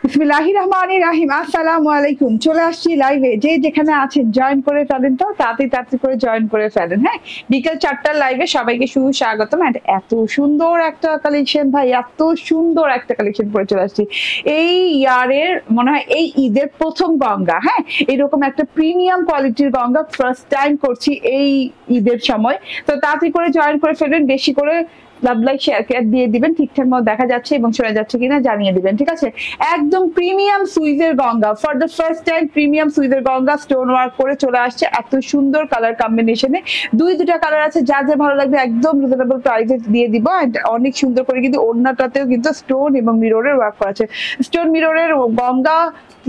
বিসমিল্লাহির রহমানির রহিম। আসসালামু আলাইকুম। চলে আসছি লাইভে, যে যেখানে আছেন জয়েন করে ফেলেন, তো তাড়াতাড়ি করে জয়েন করে ফেলেন। হ্যাঁ, বিকেল 4টার লাইভে সবাইকে সুস্বাগতম। এত সুন্দর একটা কালেকশন ভাই, এত সুন্দর একটা কালেকশন পরে চলে আসছি। এই ইয়ারের মনে হয় এই ঈদের প্রথম গঙ্গা। হ্যাঁ, এরকম একটা প্রিমিয়াম কোয়ালিটির গঙ্গা ফার্স্ট টাইম করছি এই ঈদের সময়। তো তাড়াতাড়ি করে জয়েন করে ফেলবেন, বেশি করে লাভ লাইক শেয়ার দিয়ে দিবেন, ঠিকঠাক মতো দেখা যাচ্ছে এবং শোনা যাচ্ছে কিনা জানিয়ে দিবেন, ঠিক আছে। একদম প্রিমিয়াম সুইজের Ganga, for the first time premium সুইজের গঙ্গা স্টোন ওয়ার্ক করে চলে আসছে এত সুন্দর কালার কম্বিনেশনে। দুইটা কালার আছে, যা যা ভালো লাগবে একদম রিজনেবল প্রাইসে দিয়ে দিব। এন্ড অনেক সুন্দর করে কিন্তু ওড়নাটাতেও কিন্তু স্টোন এবং মিররের ওয়ার্ক করা আছে। স্টোন মিররের গঙ্গা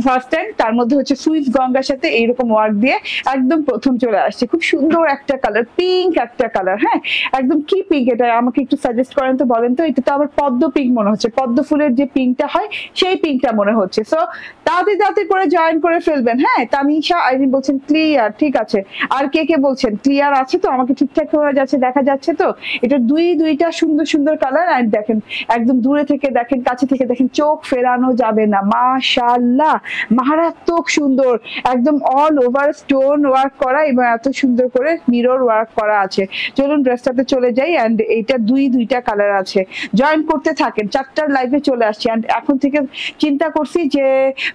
ফার্স্ট টাইম, তার মধ্যে হচ্ছে সুইস গঙ্গার সাথে এইরকম ওয়ার্ক দিয়ে একদম প্রথম চলে আসছে। খুব সুন্দর একটা কালার, পিঙ্ক একটা কালার। হ্যাঁ, একদম কি পিঙ্ক এটা আমাকে একটু সাজেস্ট করেন তো, বলেন তো। এটা তো আবার পদ্ম পিঙ্ক মনে হচ্ছে, পদ্ম ফুলের যে পিঙ্কটা হয় সেই পিঙ্কটা মনে হচ্ছে। সো তাড়াতাড়ি করে জয়েন করে ফেলবেন। হ্যাঁ, তানিশা আইরিন বলছেন ক্লিয়ার, ঠিক আছে। আর কে কে বলছেন ক্লিয়ার আছে তো, আমাকে ঠিকঠাক করা যাচ্ছে, দেখা যাচ্ছে তো। এটা দুইটা সুন্দর সুন্দর কালার। আর দেখেন একদম দূরে থেকে দেখেন, কাছে থেকে দেখেন, চোখ ফেরানো যাবে না। মাশাআল্লাহ, মারাত্মক সুন্দর, একদম অল ওভার স্টোন ওয়ার্ক করা এবং এত সুন্দর করে মিরর ওয়ার্ক করা আছে। চলুন ড্রেসটাতে চলে যাই। এন্ড এইটা দুইটা কালার আছে। জয়েন করতে থাকেন, 4টার লাইভে চলে আসছি। এন্ড এখন থেকে চিন্তা করছি যে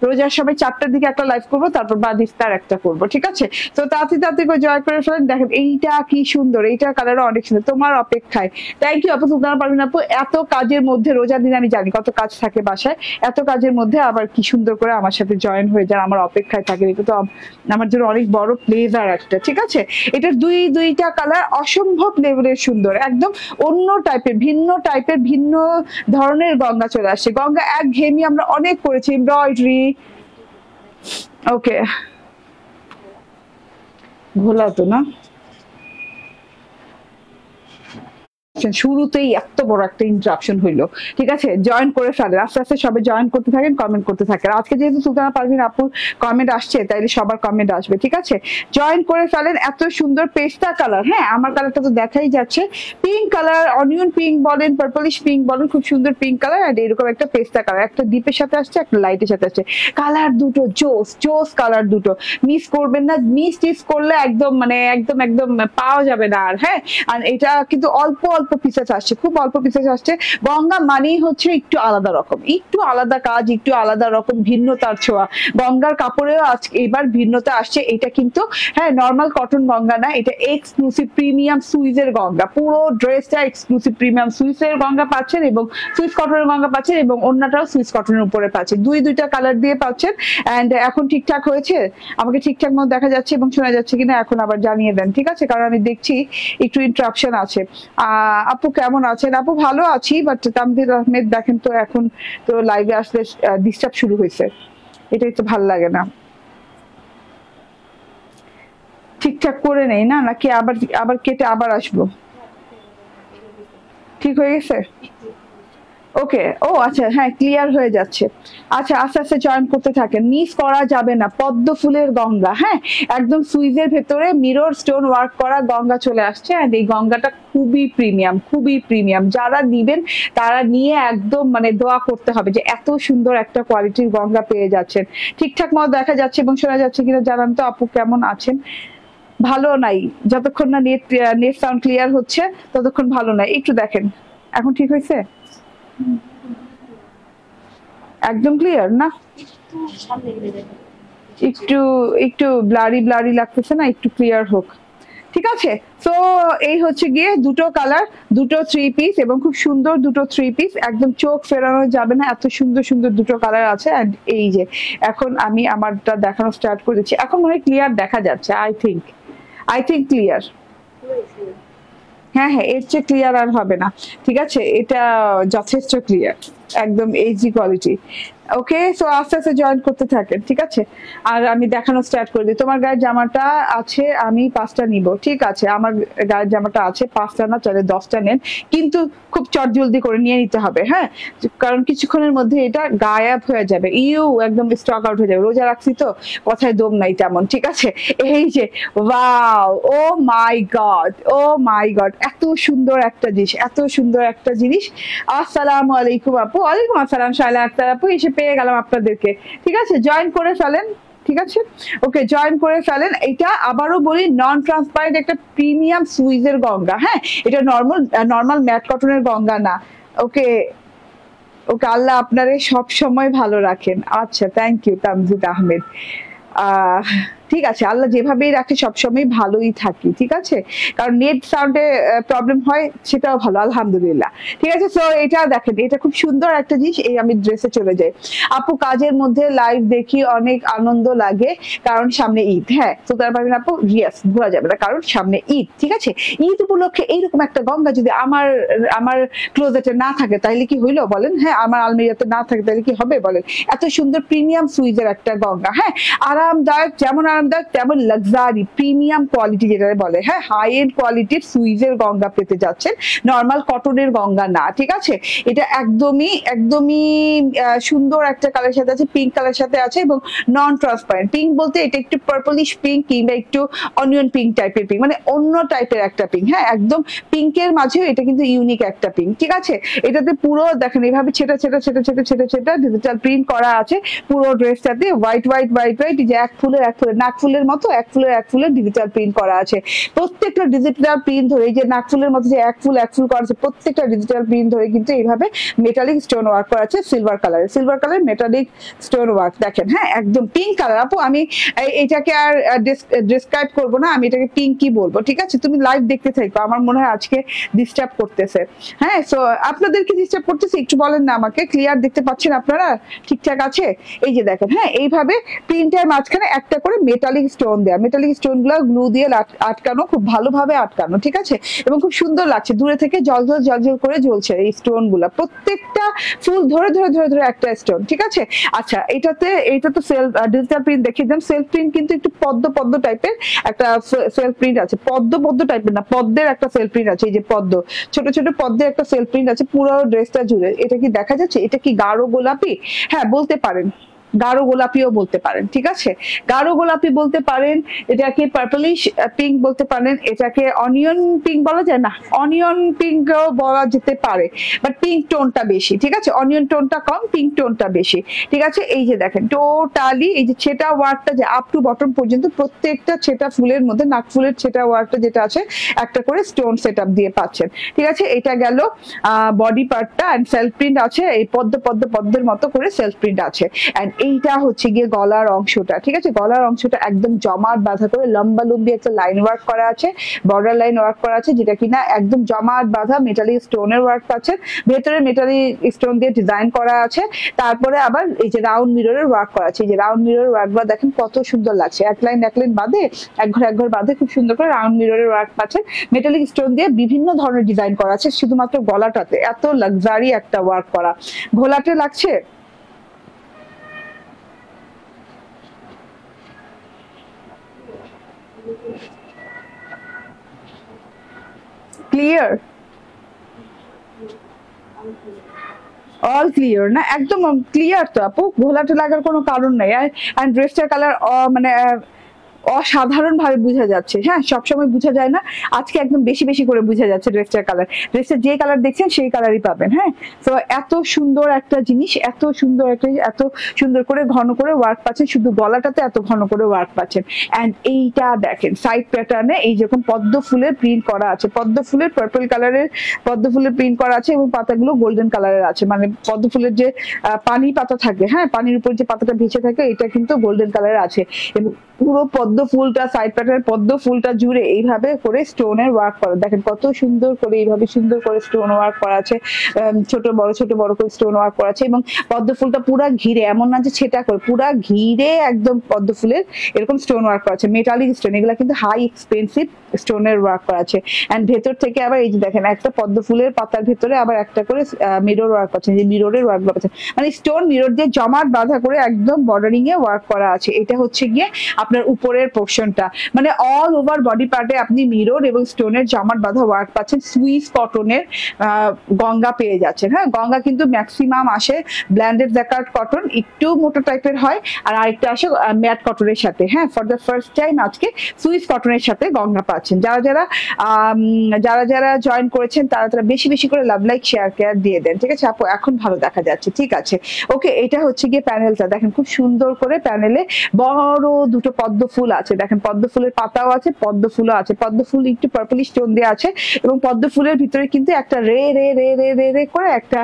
রোজার সময় 4টার দিকে একটা লাইভ করবো, তারপর বাদ ইফতার একটা করবো, ঠিক আছে। তো তাড়াতাড়ি করে জয়েন করে ফেলেন। দেখেন এইটা কি সুন্দর, এইটা কালারও অনেক সুন্দর। তোমার অপেক্ষায়। থ্যাংক ইউ আপু, সুলতানা পারভিন আপু। এত কাজের মধ্যে, রোজার দিন আমি জানি কত কাজ থাকে বাসায়, এত কাজের মধ্যে আবার কি সুন্দর করে আমার সাথে জয়েন হয়ে যান, আমার অপেক্ষায় থাকে। এটা তো আমার জন্য অনেক বড় প্লেজার একটা, ঠিক আছে। এটা দুইটা কালার অসম্ভব লেভেলের সুন্দর, একদম অন্য টাইপের, ভিন্ন টাইপের, ভিন্ন ধরনের গঙ্গা চলে আসছে। গঙ্গা একঘেয়েমি আমরা অনেক করেছি, এমব্রয়ডারি। ওকে, ঘোলা তো না, শুরুতেই এত বড় একটা ইন্টারাপশন হইলো, ঠিক আছে। জয়েন করে ফেলেন, আস্তে আস্তে সবাই জয়েন করতে থাকেন, কমেন্ট করতে থাকেন। আজকে যেহেতু সুলতানা পারভিন আপুর কমেন্ট আসছে, তাইলে সবার কমেন্ট আসবে, ঠিক আছে। জয়েন করে ফেলেন। এত সুন্দর পেস্তা কালার। হ্যাঁ, আমার কালারটা তো দেখাই যাচ্ছে, পিঙ্ক কালার, অনিয়ন পিঙ্ক বলেন, পার্পলিশ পিঙ্ক বলেন, খুব সুন্দর পিঙ্ক কালার। আর এরকম একটা পেস্তা কালার, একটা ডিপের সাথে আসছে, একটা লাইটের সাথে আসছে। কালার দুটো জোস কালার দুটো, মিস করবেন না। মিস করলে একদম একদম পাওয়া যাবে না আর। হ্যাঁ, আর এটা কিন্তু অল্প পিসেস আসছে, খুব অল্প পিসেস আসছে। গঙ্গা মানেই হচ্ছে একটু আলাদা রকম, একটু আলাদা কাজ, একটু আলাদা রকম ভিন্নতার ছোঁয়া। গঙ্গার কাপড়েও আজকে এবার ভিন্নতা আসছে। এটা কিন্তু হ্যাঁ নর্মাল কটন গঙ্গা না, এটা এক্সক্লুসিভ প্রিমিয়াম সুইজের গঙ্গা। পুরো ড্রেসটা এক্সক্লুসিভ প্রিমিয়াম সুইসের গঙ্গা পাচ্ছেন এবং সুইস কটনের গঙ্গা পাচ্ছেন, এবং অন্যটাও সুইস কটনের উপরে পাচ্ছেন। দুইটা কালার দিয়ে পাচ্ছেন। এন্ড এখন ঠিকঠাক হয়েছে, আমাকে ঠিকঠাক মতো দেখা যাচ্ছে এবং শোনা যাচ্ছে কিনা এখন আবার জানিয়ে দেন, ঠিক আছে। কারণ আমি দেখছি একটু ইন্টারাপশন আছে। আপু কেমন আছেন? আপু ভালো আছি, বাট তামদির আহমেদ দেখেন তো এখন তো লাইভে আসলে ডিস্টার্ব শুরু হয়েছে, এটাই তো ভালো লাগে না। ঠিকঠাক করে নেই না, নাকি আবার কেটে আবার আসবো? ঠিক হয়ে গেছে? ওকে, ও আচ্ছা, হ্যাঁ ক্লিয়ার হয়ে যাচ্ছে। আচ্ছা, আস্তে আস্তে জয়েন করতে থাকেন, মিস করা যাবে না। পদ্ম ফুলের গঙ্গা, হ্যাঁ একদম সুইজের ভেতরে মিরর স্টোন ওয়ার্ক করা গঙ্গা চলে আসছে। আর এই গঙ্গাটা খুবই প্রিমিয়াম। যারা নিবেন তারা নিয়ে একদম দোয়া করতে হবে যে এত সুন্দর একটা কোয়ালিটির গঙ্গা পেয়ে যাচ্ছেন। ঠিকঠাক মতো দেখা যাচ্ছে এবং শোনা যাচ্ছে কিনা জানান তো। আপু কেমন আছেন? ভালো নাই, যতক্ষণ না নেট সাউন্ড ক্লিয়ার হচ্ছে ততক্ষণ ভালো নাই। একটু দেখেন, এখন ঠিক হয়েছে? একদম ক্লিয়ার না, একটু ব্লারি লাগতেছে না, একটু ক্লিয়ার হোক, ঠিক আছে। তো এই হচ্ছে গিয়ে দুটো কালার, দুটো 3 পিস এবং খুব সুন্দর দুটো 3 পিস, একদম চোখ ফেরানো যাবে না, এত সুন্দর দুটো কালার আছে। এন্ড এই যে এখন আমি আমারটা দেখানো স্টার্ট করেছি, এখন মনে হয় ক্লিয়ার দেখা যাচ্ছে। I think clear. হ্যাঁ, এর চেয়ে ক্লিয়ার আর হবে না, ঠিক আছে। এটা যথেষ্ট ক্লিয়ার, একদম এইচডি কোয়ালিটি। ওকে, সো আস্তে আস্তে জয়েন করতে থাকেন, ঠিক আছে। আর আমি দেখানো স্টার্ট করে দিই। তোমার গায়ের জামাটা আছে, আমি 5টা নিব, ঠিক আছে। আমার গায়ের জামাটা আছে 5টা না, চাইলে 10টা নেন, কিন্তু খুব চটজলদি করে নিয়ে নিতে হবে। হ্যাঁ, কারণ কিছুক্ষণের মধ্যে এটা গায়েব হয়ে যাবে, একদম স্টক আউট হয়ে যাবে। রোজা রাখছি তো, কথায় দম নাই তেমন, ঠিক আছে। এই যে ওয়াও, ও মাই গড, এত সুন্দর একটা জিনিস, আসসালামু আলাইকুম আপু, ওয়ালাইকুম আসসালাম শায়লা আক্তার আপু, এসে পেয়ে গেলাম আপনাদেরকে। ঠিক আছে, জয়েন করে ফেলেন। ঠিক আছে, ওকে, জয়েন করে ফেলেন। এটা আবারও বলি, নন ট্রান্সপারেন্ট একটা প্রিমিয়াম সুইজের গঙ্গা। হ্যাঁ, এটা নর্মাল ম্যাট কটনের গঙ্গা না। ওকে ওকে, আল্লাহ আপনারে সব সময় ভালো রাখেন। আচ্ছা, থ্যাংক ইউ তামজিদ আহমেদ। আহ ঠিক আছে, আল্লাহ যেভাবেই রাখে সবসময় ভালোই থাকি। ঠিক আছে, কারণ নেট সাউন্ডে প্রবলেম হয়, সেটাও ভালো, আলহামদুলিল্লাহ। ঠিক আছে, সো এটা দেখেন, এটা খুব সুন্দর একটা জিনিস। এই আমি ড্রেসে চলে যাই। আপু, কাজের মধ্যে লাইভ দেখি, অনেক আনন্দ লাগে, কারণ সামনে ঈদ। হ্যাঁ, সুলতানা পারভিন আপু, ইয়েস, ভোলা যাবে না, কারণ সামনে ঈদ। ঠিক আছে, ঈদ উপলক্ষে এইরকম একটা গঙ্গা যদি আমার আমার ক্লোজেটে না থাকে তাহলে কি হইলো বলেন? হ্যাঁ, আমার আলমিরাতে না থাকে তাহলে কি হবে বলেন? এত সুন্দর প্রিমিয়াম সুইজের একটা গঙ্গা। হ্যাঁ, আরামদায়ক, যেমন আরামদায়ক তেমন লাক্সারি প্রিমিয়াম কোয়ালিটি যেটা বলে। হ্যাঁ, হাই এন্ড কোয়ালিটির সুইজের গঙ্গা পেতে যাচ্ছেন, নর্মাল কটনের গঙ্গা না। ঠিক আছে, এটা একদমই সুন্দর একটা কালার সাথে আছে, পিঙ্ক কালার সাথে আছে, এবং নন ট্রান্সপারেন্ট পিঙ্ক বলতে এটা একটু পার্পলিশ পিঙ্ক কিংবা একটু অনিয়ন পিঙ্ক টাইপের পিঙ্ক, মানে অন্য টাইপের একটা পিঙ্ক। হ্যাঁ, একদম পিঙ্কের মাঝেও এটা কিন্তু ইউনিক একটা পিঙ্ক। ঠিক আছে, এটাতে পুরো দেখেন এইভাবে ছেটা ডিজিটাল প্রিন্ট করা আছে পুরো ড্রেসটাতে, হোয়াইট যে এক ফুলের নাক ফুলের মতো এক ফুলের ডিজিটাল প্রিন্ট করা আছে। প্রত্যেকটা ডিজিটাল প্রিন্ট ধরে, এই যে নাক ফুলের মতো যে এক ফুল করা আছে, প্রত্যেকটা ডিজিটাল প্রিন্ট ধরে কিন্তু এইভাবে মেটালিক স্টোন ওয়ার্ক করা আছে, silver colour metallic stone work. দেখেন, হ্যাঁ, একদম পিঙ্ক কালার। আপু, আমি এটাকে আর ডিসক্রাইব করবো না, আমি এটাকে পিঙ্ক কি বলবো। ঠিক আছে, তুমি লাইভ দেখতে থাকো, আমার মনে হয় আজকে ডিস্টার্ব করতেছে। হ্যাঁ, সো আপনাদের কি ডিস্টার্ব করতেছে একটু বলেন না আমাকে। ক্লিয়ার দেখতে পাচ্ছেন আপনারা? ঠিকঠাক আছে? এই যে দেখেন, হ্যাঁ, এইভাবে প্রিন্টের মাঝখানে একটা করে মেটালিক স্টোন দেয়া, মেটালিক স্টোন গুলো গ্লু দিয়ে আটকানো, খুব ভালোভাবে আটকানো। ঠিক আছে, এবং খুব সুন্দর লাগছে, দূরে থেকে জলজল করে জ্বলছে এই স্টোন গুলা, প্রত্যেকটা ফুল ধরে একটা স্টোন। ঠিক আছে, আচ্ছা, এটা তো সেলফ ডিজিটাল প্রিন্ট দেখিয়ে দিলাম। সেলফ প্রিন্ট কিন্তু একটু পদ্ম টাইপের একটা সেলফ প্রিন্ট আছে, পদ্ম টাইপের না, পদ্মের একটা সেলফ প্রিন্ট আছে। এই যে পদ্ম, ছোট পদ্মের একটা সেলফ প্রিন্ট আছে পুরো ড্রেসটা জুড়ে। এটা কি দেখা যাচ্ছে? এটা কি গাঢ় গোলাপি? হ্যাঁ, বলতে পারেন, গাঢ় গোলাপিও বলতে পারেন। ঠিক আছে, গাঢ় গোলাপি বলতে পারেন, এটাকে পার্পলিশ পিঙ্ক বলতে পারেন, এটাকে অনিয়ন পিঙ্ক বলা যায় না, অনিয়ন পিঙ্ক বলা যেতে পারে, বাট পিঙ্ক টোনটা বেশি। ঠিক আছে, অনিয়ন টোনটা কম, পিঙ্ক টোনটা বেশি। ঠিক আছে, এই যে দেখেন টোটালি এই যে ছেটা ওয়ার্কটা যে আপ টু বটম পর্যন্ত, প্রত্যেকটা ছেটা ফুলের মধ্যে নাক ফুলের ছেটা ওয়ার্কটা যেটা আছে একটা করে স্টোন সেট আপ দিয়ে পাচ্ছেন। ঠিক আছে, এটা গেল বডি পার্টটা, এন্ড সেলফ প্রিন্ট আছে, এই পদ্মের মতো করে সেলফ প্রিন্ট আছে। এন্ড এইটা হচ্ছে গিয়ে গলার অংশটা। ঠিক আছে, গলার অংশটা একদম জমাট বাঁধা করে লম্বি একটা লাইন ওয়ার্ক করা আছে, বর্ডার লাইন ওয়ার্ক করা আছে, যেটা কিনা একদম জমাট বাঁধা মেটালিক স্টোনের ওয়ার্ক আছে, ভেতরে মেটালিক স্টোন দিয়ে ডিজাইন করা আছে। তারপরে আবার এই যে রাউন্ড মিররের ওয়ার্ক করা আছে, এই যে রাউন্ড মিররের ওয়ার্কগুলো দেখেন কত সুন্দর লাগছে, এক লাইন বাঁধে, এক ঘর বাঁধে, খুব সুন্দর করে রাউন্ড মিররের ওয়ার্ক পাচ্ছে, মেটালিক স্টোন দিয়ে বিভিন্ন ধরনের ডিজাইন করা আছে। শুধুমাত্র গলাটাতে এত লাক্সারি একটা ওয়ার্ক করা, ঘোলাটে লাগছে। ক্লিয়ার? অল ক্লিয়ার না? একদম ক্লিয়ার তো আপু, ঘোলাটে লাগার কোনো কারণ নাই। আর ড্রেসটার কালার মানে অসাধারণ ভাবে বোঝা যাচ্ছে। হ্যাঁ, সবসময় বোঝা যায় না, আজকে একদম বেশি করে বোঝা যাচ্ছে ড্রেসটার কালার। ড্রেসের যে কালার দেখছেন সেই কালারই পাবেন। হ্যাঁ, তো এত সুন্দর একটা জিনিস, এত সুন্দর করে ঘন করে ওয়ার্ক পাচ্ছেন, শুধু গলাটাতে এত ঘন করে ওয়ার্ক পাচ্ছেন। এন্ড এইটা দেখেন সাইড প্যাটার্নে এই যেরকম পদ্ম ফুলের প্রিন্ট করা আছে, পদ্ম ফুলের পার্পল কালারের পদ্ম ফুলের প্রিন্ট করা আছে, এবং পাতাগুলো গোল্ডেন কালারের আছে, মানে পদ্ম ফুলের যে পানি পাতা থাকে, হ্যাঁ, পানির উপর যে পাতাটা ভেসে থাকে, এটা কিন্তু গোল্ডেন কালারের আছে। এবং পুরো পদ্ম ফুলটা, সাইড প্যাটার্নের পদ্ম ফুলটা জুড়ে এইভাবে করে স্টোনের ওয়ার্ক করা, দেখেন কত সুন্দর করে এইভাবে সুন্দর করে স্টোন ওয়ার্ক করা আছে, ছোট বড় করে স্টোন ওয়ার্ক করা আছে। এবং পদ্ম ফুলটা পুরা ঘিরে, এমন না যে ছেটা করে, পুরা ঘিরে একদম পদ্ম ফুলের এরকম স্টোন ওয়ার্ক করা আছে, মেটালিক স্টোন, এগুলা কিন্তু হাই এক্সপেন্সিভ স্টোনের ওয়ার্ক করা আছে। এন্ড ভেতর থেকে আবার এই যে দেখেন একটা পদ্ম ফুলের পাতার ভেতরে আবার একটা করে মিরর ওয়ার্ক আছে, যে মিররের ওয়ার্ক আছে, মানে স্টোন মিরর দিয়ে জমাট বাঁধা করে একদম বর্ডারিং এ ওয়ার্ক করা আছে। এটা হচ্ছে গিয়ে আপনার উপরের পোর্শনটা, মানে অল ওভার বডি পার্টে আপনি মিরর এবং স্টোনের জমাট বাঁধা ওয়ার্ক পাচ্ছেন। সুইস কটনের গঙ্গা পেয়ে যাচ্ছেন। হ্যাঁ, গঙ্গা কিন্তু ম্যাক্সিমাম আসে ব্ল্যান্ডেড জ্যাকার্ড কটন, একটু মোটা টাইপের হয়, আর আরেকটা আসে ম্যাট কটনের সাথে। হ্যাঁ, ফর দ্য ফার্স্ট টাইম আজকে সুইস কটনের সাথে গঙ্গা পাচ্ছেন। যারা যারা জয়েন করেছেন তারা বেশি বেশি করে লাভ লাইক শেয়ার কেয়ার দিয়ে দেন, ঠিক আছে আপু? এখন ভালো দেখা যাচ্ছে, ঠিক আছে। ওকে, এটা হচ্ছে গিয়ে প্যানেলটা দেখেন, খুব সুন্দর করে প্যানেলে বড় দুটো পদ্ম ফুল আছে। দেখেন পদ্ম ফুলের পাতাও আছে, পদ্ম ফুলও আছে। পদ্ম ফুল একটু পার্পলি স্টোন দেওয়া আছে এবং পদ্ম ফুলের ভিতরে কিন্তু একটা রে রে রে রে রে রে করে একটা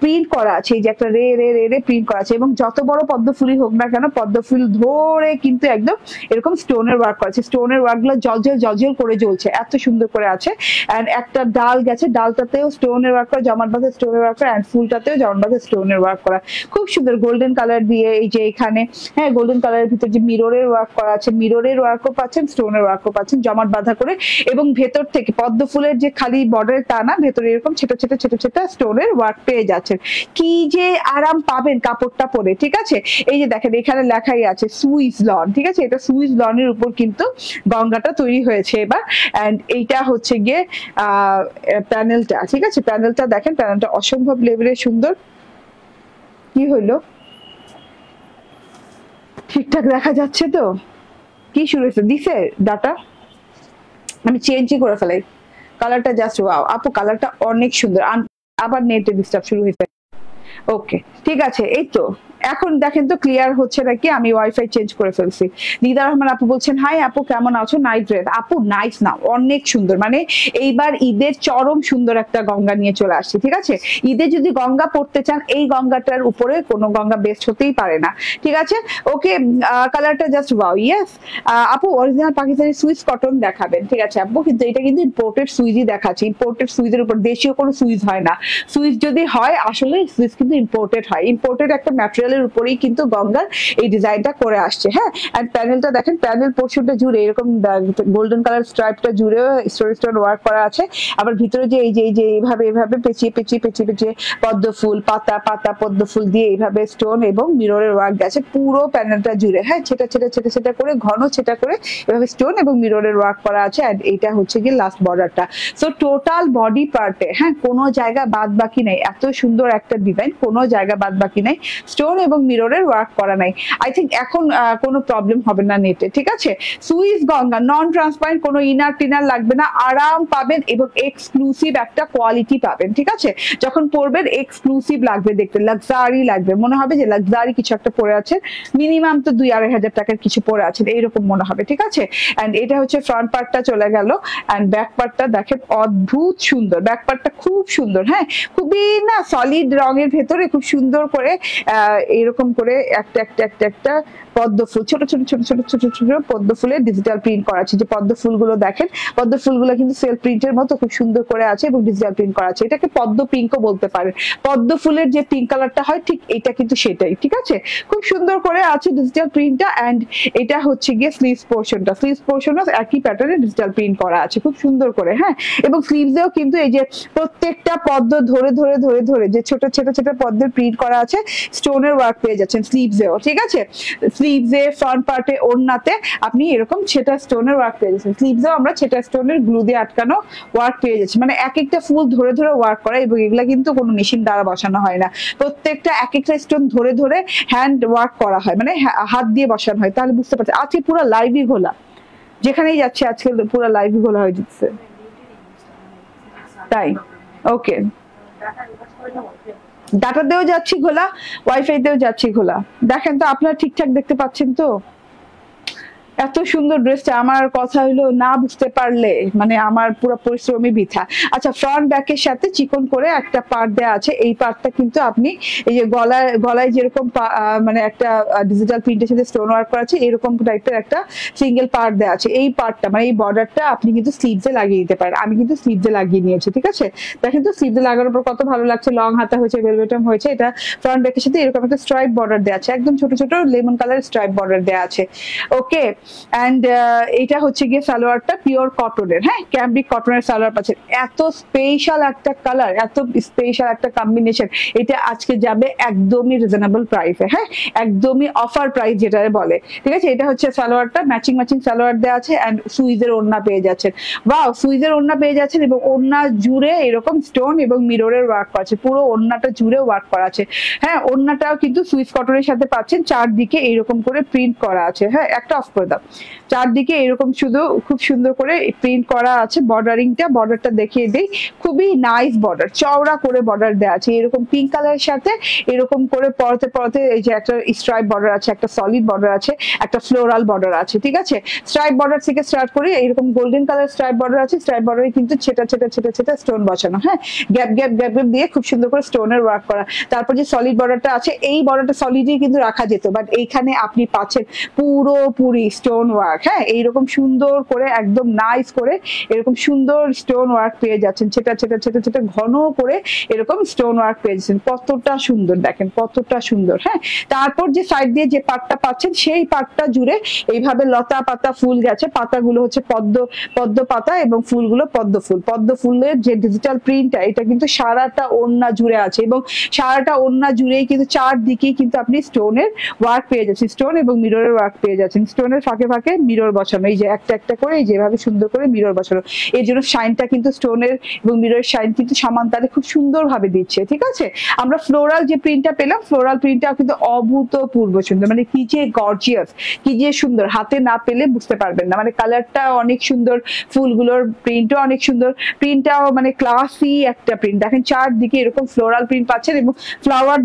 প্রিন্ট করা আছে। এই যে একটা রে রে রে রে প্রিন্ট করা আছে, এবং যত বড় পদ্ম ফুলই হোক না কেন, পদ্ম ফুল ধরে কিন্তু একদম এরকম স্টোনের ওয়ার্ক করা আছে। স্টোনের ওয়ার্ক গুলো জলজল জলজল করে জ্বলছে, এত সুন্দর করে আছে। এন্ড একটা ডাল গেছে, ডালটাতেও স্টোনের ওয়ার্ক করা, জমাট বাঁধা স্টোনের ওয়ার্ক করা, এন্ড ফুলটাতেও জমাট বাঁধা স্টোনের ওয়ার্ক করা, খুব সুন্দর গোল্ডেন কালার দিয়ে। এই যে এখানে হ্যাঁ গোল্ডেন কালারের ভিতর যে মিররের ওয়ার্ক করা আছে, মিররের ওয়ার্কও পাচ্ছেন, স্টোনের ওয়ার্কও পাচ্ছেন জমাট বাঁধা করে। এবং ভেতর থেকে পদ্ম ফুলের যে খালি বর্ডার তা না, ভেতরে এরকম ছোট ছোট ছোট ছোট স্টোনের ওয়ার্ক পেয়ে যাচ্ছেন। কি যে আরাম পাবেন কাপড়টা পরে, ঠিক আছে? এই যে দেখেন এখানে লেখাই আছে সুইস লন, ঠিক আছে? এটা সুইস লনের উপর কিন্তু গঙ্গাটা তৈরি হয়েছে এবার। এন্ড এইটা হচ্ছে গিয়ে প্যানেলটা, ঠিক আছে? প্যানেলটা দেখেন, প্যানেলটা অসম্ভব লেভেলের সুন্দর। কি হইলো, ঠিকঠাক দেখা যাচ্ছে তো? কি শুরু হয়েছে দিছে ডাটা, আমি চেঞ্জই করে ফেলাই কালারটা, জাস্ট ওয়াও আপু, কালারটা অনেক সুন্দর। আবার নেটে ডিস্টার্ব শুরু হয়েছে। ওকে, ঠিক আছে। এই তো এখন দেখেন তো ক্লিয়ার হচ্ছে নাকি? আমি ওয়াইফাই চেঞ্জ করে ফেলছি। নিদা রহমান আপু বলছেন হাই আপু কেমন আছো? নাইস ড্রেস আপু, নাইস না, অনেক সুন্দর। মানে এইবার ঈদের চরম সুন্দর একটা গঙ্গা নিয়ে চলে আসছি, ঠিক আছে? ঈদে যদি গঙ্গা পড়তে চান, এই গঙ্গাটার উপরে কোনো গঙ্গা বেস্ট হতেই পারে না, ঠিক আছে? ওকে, কালারটা জাস্ট ওয়াও। ইয়েস আপু, অরিজিনাল পাকিস্তানি সুইস কটন দেখাবেন, ঠিক আছে আপু? কিন্তু এটা কিন্তু ইম্পোর্টেড সুইজই দেখাচ্ছে। ইম্পোর্টেড সুইজের উপর দেশীয় কোনো সুইজ হয় না। সুইজ যদি হয় আসলে সুইজ কিন্তু ইম্পোর্টেড হয়। ইম্পোর্টেড একটা ম্যাটেরিয়াল উপরেই কিন্তু গঙ্গার এই ডিজাইনটা করে আসছে। হ্যাঁ, এন্ড প্যানেলটা দেখেন, প্যানেল পোর্শনটা জুড়ে এরকম গোল্ডেন কালার স্ট্রাইপটা জুড়ে স্টোন স্টোন ওয়ার্ক করা আছে। আবার ভিতরে যে এই যে এইভাবে এইভাবে পেঁচিয়ে পেঁচিয়ে পেঁচিয়ে পেঁচিয়ে পদ্ম ফুল, পাতা পাতা পদ্ম ফুল দিয়ে এইভাবে স্টোন এবং মিররের ওয়ার্ক গেছে পুরো প্যানেলটা জুড়ে। হ্যাঁ, ছেটা ছেটা ছেটা ছেটা করে, ঘন ছেটা করে এভাবে স্টোন এবং মিররের ওয়ার্ক করা আছে। এন্ড এইটা হচ্ছে কি লাস্ট বর্ডারটা। সো টোটাল বডি পার্টে হ্যাঁ কোনো জায়গা বাদ বাকি নাই, এত সুন্দর একটা ডিজাইন, কোনো জায়গা বাদ বাকি নাই, স্টোন এবং মিররের ওয়ার্ক করা নাই। আই থিঙ্ক এখন কোনো প্রবলেম হবে না নেটে, ঠিক আছে? সুইস গঙ্গা নন ট্রান্সপারেন্ট, কোনো ইনার টিনার লাগবে না, আরাম পাবেন এবং এক্সক্লুসিভ একটা কোয়ালিটি পাবেন, ঠিক আছে? যখন পরবেন এক্সক্লুসিভ লাগবে দেখতে, লাক্সারি লাগবে, মনে হবে যে লাক্সারি কিছু একটা পরে আছে, মিনিমাম তো 2-2,500 টাকার কিছু পরে আছেন এইরকম মনে হবে, ঠিক আছে? এন্ড এটা হচ্ছে ফ্রন্ট পার্টটা চলে গেল। এন্ড ব্যাক পার্টটা দেখেন অদ্ভুত সুন্দর, ব্যাক পার্টটা খুব সুন্দর। হ্যাঁ, খুবই না সলিড রঙের ভেতরে খুব সুন্দর করে এরকম করে একটা একটা একটা একটা পদ্ম ফুল, ছোট ছোট ছোট ছোট ছোট ছোট পদ্ম ফুলের ডিজিটাল প্রিন্ট করা আছে। যে পদ্ম ফুলগুলো দেখেন, পদ্ম ফুলগুলো কিন্তু সেলফ প্রিন্টের মতো খুব সুন্দর করে আছে এবং ডিজিটাল প্রিন্ট করা আছে। এটাকে পদ্ম পিঙ্কও বলতে পারেন। পদ্ম ফুলের যে পিঙ্ক কালারটা হয় ঠিক এটা কিন্তু সেটাই, ঠিক আছে? খুব সুন্দর করে আছে ডিজিটাল প্রিন্টটা। এন্ড এটা হচ্ছে গিয়ে স্লিভস পোর্শনটা, স্লিভস পোর্শনও একই প্যাটার্নে ডিজিটাল প্রিন্ট করা আছে খুব সুন্দর করে। হ্যাঁ, এবং স্লিভসেও কিন্তু এই যে প্রত্যেকটা পদ্ম ধরে ধরে ধরে ধরে যে ছোট ছোট ছোট পদ্মের প্রিন্ট করা আছে, স্টোনের ওয়ার্ক পেয়ে যাচ্ছেন স্লিভসেও, ঠিক আছে? স্লিভসে ফ্রন্ট পার্টে ওড়নাতে আপনি এরকম ছেটা স্টোনের ওয়ার্ক পেয়ে যাচ্ছেন। স্লিভসেও আমরা ছেটা স্টোনের গ্লু দিয়ে আটকানো ওয়ার্ক পেয়ে যাচ্ছি। মানে এক একটা ফুল ধরে ধরে ওয়ার্ক করা, এবং এগুলা কিন্তু কোনো মেশিন দ্বারা বসানো হয় না, প্রত্যেকটা এক একটা স্টোন ধরে ধরে হ্যান্ড ওয়ার্ক করা হয়, মানে হাত দিয়ে বসানো হয়। তাহলে বুঝতে পারছি আজকে পুরো লাইভই ঘোলা, যেখানেই যাচ্ছে আজকে পুরো লাইভই ঘোলা হয়ে যাচ্ছে, তাই? ওকে, ডাটা দিয়েও যাচ্ছি ঘোলা, ওয়াইফাই দিয়েও যাচ্ছি ঘোলা। দেখেন তো আপনারা ঠিকঠাক দেখতে পাচ্ছেন তো? এত সুন্দর ড্রেসটা, আমার কথা হইলো না বুঝতে পারলে মানে আমার পুরো পরিশ্রমই বৃথা। আচ্ছা, ফ্রন্ট ব্যাকের সাথে চিকন করে একটা পার্ট দেওয়া আছে। এই পার্টটা কিন্তু আপনি এই যে গলায় যেরকম মানে একটা ডিজিটাল প্রিন্টের সাথে স্টোন ওয়ার্ক করা আছে, এরকম টাইপের একটা সিঙ্গেল পার্ট দেওয়া আছে। এই পার্টটা মানে এই বর্ডারটা আপনি কিন্তু স্লিভসে লাগিয়ে দিতে পারেন। আমি কিন্তু স্লিভসে লাগিয়ে নিয়েছি, ঠিক আছে? দেখেন তো স্লিভসে লাগানোর পর কত ভালো লাগছে, লং হাতা হয়েছে, ভেলভেটম হয়েছে। এটা ফ্রন্ট ব্যাকের সাথে এরকম একটা স্ট্রাইপ বর্ডার দেওয়া আছে, একদম ছোট ছোট লেমন কালার স্ট্রাইপ বর্ডার দেওয়া আছে। ওকে, অ্যান্ড এটা হচ্ছে গিয়ে সালোয়ারটা পিওর কটনের, হ্যাঁ ক্যামব্রিক কটনের সালোয়ার পাচ্ছেন। এত স্পেশাল একটা কালার, এত স্পেশাল একটা কম্বিনেশন, এটা আজকে যাবে একদমই রিজনেবল প্রাইসে, হ্যাঁ একদমই অফার প্রাইস যেটা বলে, ঠিক আছে। এটা হচ্ছে সালোয়ারটা, ম্যাচিং সালোয়ার দেওয়া আছে অ্যান্ড সুইজের ওড়না পেয়ে যাচ্ছেন। ওয়াও, সুইজের ওড়না পেয়ে যাচ্ছেন এবং ওড়না জুড়ে এরকম স্টোন এবং মিররের ওয়ার্ক করা আছে, পুরো ওড়নাটা জুড়ে ওয়ার্ক করা আছে, হ্যাঁ ওড়নাটাও কিন্তু সুইস কটনের সাথে পাচ্ছেন। চারদিকে এইরকম করে প্রিন্ট করা আছে, হ্যাঁ একটা অফ করে দাও, চারদিকে এরকম শুধু খুব সুন্দর করে প্রিন্ট করা আছে। বর্ডারটা দেখিয়ে দিই, খুবই নাইস বর্ডার, চওড়া করে বর্ডার দেওয়া আছে এরকম পিঙ্ক কালারের সাথে, এরকম করে পরতে পরতে এই যে একটা স্ট্রাইপ বর্ডার আছে, একটা সলিড বর্ডার আছে, একটা ফ্লোরাল বর্ডার আছে, ঠিক আছে। স্ট্রাইপ বর্ডার থেকে স্টার্ট করে এরকম গোল্ডেন কালার স্ট্রাইপ বর্ডার আছে, স্ট্রাইপ বর্ডারে কিন্তু ছেটা স্টোন বসানো, হ্যাঁ গ্যাপ দিয়ে খুব সুন্দর করে স্টোনের ওয়ার্ক করা। তারপর যে সলিড বর্ডারটা আছে, এই বর্ডারটা সলিডই কিন্তু রাখা যেত, বাট এইখানে আপনি পাচ্ছেন পুরোপুরি স্টোন ওয়ার্ক, হ্যাঁ এইরকম সুন্দর করে একদম নাইস করে এরকম সুন্দর স্টোন ওয়ার্ক পেয়ে যাচ্ছেন, ছেটা ঘন করে এরকম স্টোন ওয়ার্ক পেয়ে যাচ্ছেন। কতটা সুন্দর দেখেন, কতটা সুন্দর, হ্যাঁ। তারপর যে সাইড দিয়ে যে পাটটা পাচ্ছেন, সেই পাটটা জুড়ে এইভাবে লতা পাতা ফুল গেছে, পাতাগুলো হচ্ছে পদ্ম পাতা এবং ফুলগুলো পদ্ম ফুলের যে ডিজিটাল প্রিন্টটা, এটা কিন্তু সারাটা ওড়না জুড়ে আছে এবং সারাটা ওড়না জুড়েই কিন্তু চারদিকেই কিন্তু আপনি স্টোনের ওয়ার্ক পেয়ে যাচ্ছেন, স্টোন এবং মিররের ওয়ার্ক পেয়ে যাচ্ছেন। স্টোনের ফাঁকে ফাঁকে মিরর বসানো, এই যে একটা করে এই যেভাবে সুন্দর করে মিরর বসানো, এই জন্য শাইনটা কিন্তু স্টোনের এবং মিররের শাইন কিন্তু সমান তালে খুব সুন্দর ভাবে দিচ্ছে, ঠিক আছে। আমরা ফ্লোরাল যে প্রিন্টটা পেলাম, ফ্লোরাল প্রিন্টটাও কিন্তু অভূতপূর্ব সুন্দর, মানে কি যে গর্জিয়াস, কি যে সুন্দর, হাতে না পেলে বুঝতে পারবেন না, মানে কালারটা অনেক সুন্দর, ফুলগুলোর প্রিন্টও অনেক সুন্দর, প্রিন্টটাও মানে ক্লাসি একটা প্রিন্ট। দেখেন চারদিকে এরকম ফ্লোরাল প্রিন্ট পাচ্ছেন এবং ফ্লাওয়ার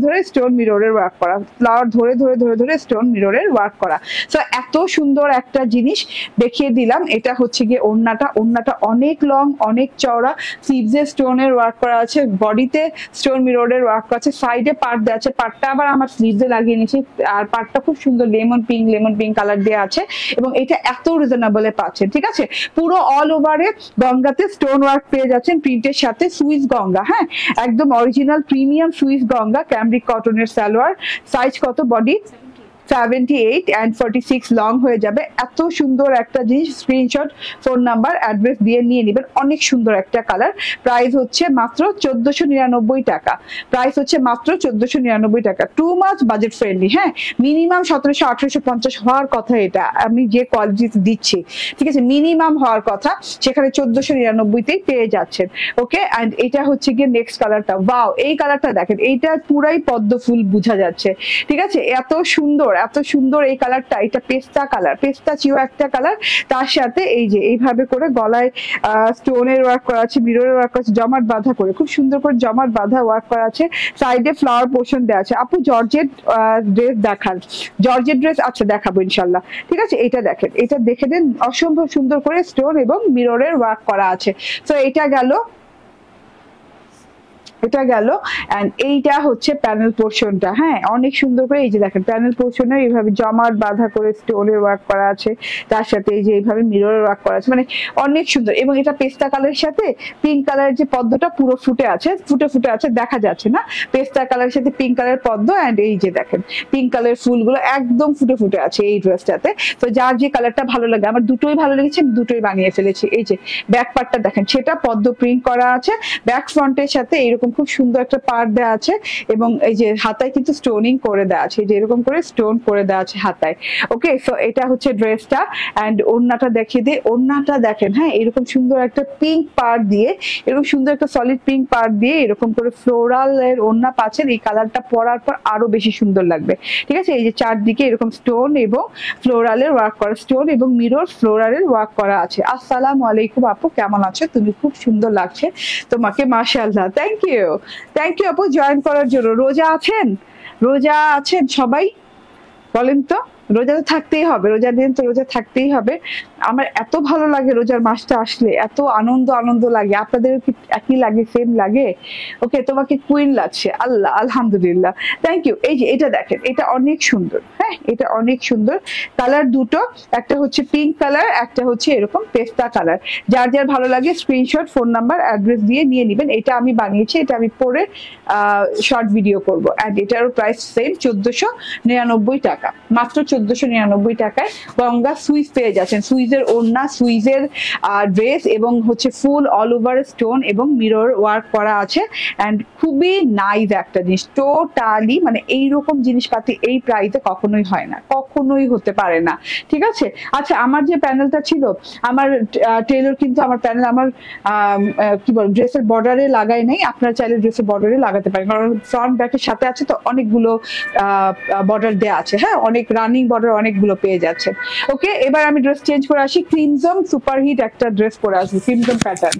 ধরে স্টোন মিররের ওয়ার্ক করা, ফ্লাওয়ার ধরে স্টোন মিররের ওয়ার্ক করা। সো এত সুন্দর একটা জিনিস দেখিয়ে দিলাম। এটা হচ্ছে গিয়ে ওড়নাটা অনেক লং, অনেক চওড়া, স্লিভসে স্টোনের ওয়ার্ক করা আছে, বডিতে স্টোন মিররের ওয়ার্ক করা আছে, সাইডে পার্ট দেওয়া আছে, পার্টটা আবার আমার স্লিভসে লাগিয়ে নিয়েছি, আর পার্টটা খুব সুন্দর লেমন পিঙ্ক কালার দেওয়া আছে এবং এটা এত রিজনেবলে পাচ্ছেন, ঠিক আছে। পুরো অল ওভারে গঙ্গাতে স্টোন ওয়ার্ক পেয়ে যাচ্ছেন প্রিন্টের সাথে, সুইস গঙ্গা, হ্যাঁ একদম original premium Swiss Ganga, cambric কটনের সালোয়ার। সাইজ কত? বডি 78 and 46 লং হয়ে যাবে। এত সুন্দর একটা জিনিস, স্ক্রিনশট, ফোন নাম্বার, অ্যাড্রেস দিয়ে নিয়ে নেবেন। অনেক সুন্দর একটা কালার। প্রাইস হচ্ছে মাত্র 1499 টাকা, প্রাইস হচ্ছে মাত্র 1499 টাকা। টু মাচ বাজেট ফ্রেন্ডলি, হ্যাঁ মিনিমাম 1700-1850 হওয়ার কথা, এটা আমি যে কোয়ালিটি দিচ্ছি, ঠিক আছে মিনিমাম হওয়ার কথা, সেখানে 1499তেই পেয়ে যাচ্ছেন। ওকে, এন্ড এটা হচ্ছে গিয়ে নেক্সট কালারটা। ওয়াও, এই কালারটা দেখেন, এইটা পুরাই পদ্ম ফুল বোঝা যাচ্ছে, ঠিক আছে এত সুন্দর এই কালারটা। এটা পেস্তা কালার, পেস্তা চিও একটা কালার, তার সাথে এই যে এইভাবে করে গলায় স্টোনের ওয়ার্ক করা আছে, মিররের ওয়ার্ক করা আছে, জমাট বাঁধা করে, খুব সুন্দর করে জমাট বাঁধা ওয়ার্ক করা আছে। সাইডে ফ্লাওয়ার পোর্শন দেওয়া আছে। আপু জর্জেট ড্রেস দেখান, জর্জেট ড্রেস আচ্ছা দেখাবো ইনশাল্লাহ, ঠিক আছে। এটা দেখেন, এটা দেখে দেন, অসম্ভব সুন্দর করে স্টোন এবং মিররের ওয়ার্ক করা আছে। তো এটা গেল এন্ড এইটা হচ্ছে প্যানেল পোর্শনটা, হ্যাঁ অনেক সুন্দর করে এই যে দেখেন প্যানেল পোর্শনে এইভাবে জমাট বাঁধা করে স্টোনের ওয়ার্ক করা আছে, তার সাথে এই যে এইভাবে মিররের ওয়ার্ক করা আছে, মানে অনেক সুন্দর। এবং এটা পেস্তা কালারের সাথে পিঙ্ক কালারের যে পদ্মটা পুরো ফুটে আছে দেখা যাচ্ছে না, পেস্তা কালারের সাথে পিঙ্ক কালারের পদ্ম, এন্ড এই যে দেখেন পিঙ্ক কালারের ফুলগুলো একদম ফুটে আছে এই ড্রেসটাতে। তো যার যে কালারটা ভালো লাগে, আমার দুটোই ভালো লেগেছে, দুটোই বানিয়ে ফেলেছি। এই যে ব্যাক পার্টটা দেখেন, সেটা পদ্ম প্রিন্ট করা আছে, ব্যাক ফ্রন্টের সাথে এইরকম খুব সুন্দর একটা পার্ট দেওয়া আছে এবং এই যে হাতায় কিন্তু স্টোনিং করে দেওয়া আছে, যে এরকম করে স্টোন করে দেওয়া আছে হাতায়। ওকে, সো এটা হচ্ছে ড্রেসটা এন্ড ওড়নাটা দেখিয়ে দিই। ওড়নাটা দেখেন, হ্যাঁ এরকম সুন্দর একটা পিঙ্ক পার্ট দিয়ে, এরকম সুন্দর একটা সলিড পিঙ্ক পার্ট দিয়ে এরকম করে ফ্লোরাল এর ওড়না পাচ্ছেন। এই কালারটা পরার পর আরো বেশি সুন্দর লাগবে, ঠিক আছে। এই যে চারদিকে এরকম স্টোন এবং ফ্লোরালের ওয়ার্ক করা, স্টোন এবং মিরর ফ্লোরালের ওয়ার্ক করা আছে। আসসালামু আলাইকুম আপু, কেমন আছো তুমি? খুব সুন্দর লাগছে তোমাকে, মাশাআল্লাহ। থ্যাংক ইউ আপু জয়েন করার জন্য। রোজা আছেন সবাই? বলেন তো, রোজা তো থাকতেই হবে, রোজা দিন তো রোজা থাকতেই হবে। আমার এত ভালো লাগে রোজার মাসটা আসলে, এত আনন্দ আনন্দ লাগে। আপনাদের কি একই লাগে, সেম লাগে? ওকে, তোমাকে কুইন লাগছে, আল্লাহ আলহামদুলিল্লাহ, থ্যাংক ইউ। এই যে এটা দেখেন, এটা অনেক সুন্দর, হ্যাঁ এটা অনেক সুন্দর। কালার দুটো, একটা হচ্ছে পিঙ্ক কালার, একটা হচ্ছে এরকম পেস্তা কালার। যার যার ভালো লাগে স্ক্রিনশট, ফোন নাম্বার, অ্যাড্রেস দিয়ে নিয়ে নেবেন। এটা আমি বানিয়েছি, এটা আমি পরে শর্ট ভিডিও করবো। অ্যান্ড এটারও প্রাইস সেম, 1499 টাকা, মাত্র 1499 টাকায় গঙ্গা সুইচ পেয়ে যাচ্ছেন। সুইজের ওড়না, সুইজের ড্রেস এবং হচ্ছে ফুল অল ওভার স্টোন এবং মিরর ওয়ার্ক করা আছে। অ্যান্ড খুবই নাইস একটা জিনিস, টোটালি মানে এইরকম জিনিসপাতি এই প্রাইসে কখনোই হয় না, কখনোই হতে পারে না, ঠিক আছে। আচ্ছা, আমার যে প্যানেলটা ছিল, আমার টেলর কিন্তু আমার প্যানেল আমার কি বল ড্রেসের বর্ডারে লাগাই নাই। আপনারা চাইলে ড্রেসের বর্ডারে লাগাতে পারেন, কারণ ফ্রন্ট ব্যাকের সাথে আছে তো অনেকগুলো বর্ডার দেওয়া আছে, হ্যাঁ অনেক রানিং বর্ডার অনেকগুলো পেয়ে যাচ্ছে। ওকে, এবার আমি ড্রেস চেঞ্জ করে আসি, ক্রিমজম সুপারহিট একটা ড্রেস পরে আসবো, ক্রিমজম প্যাটার্ন।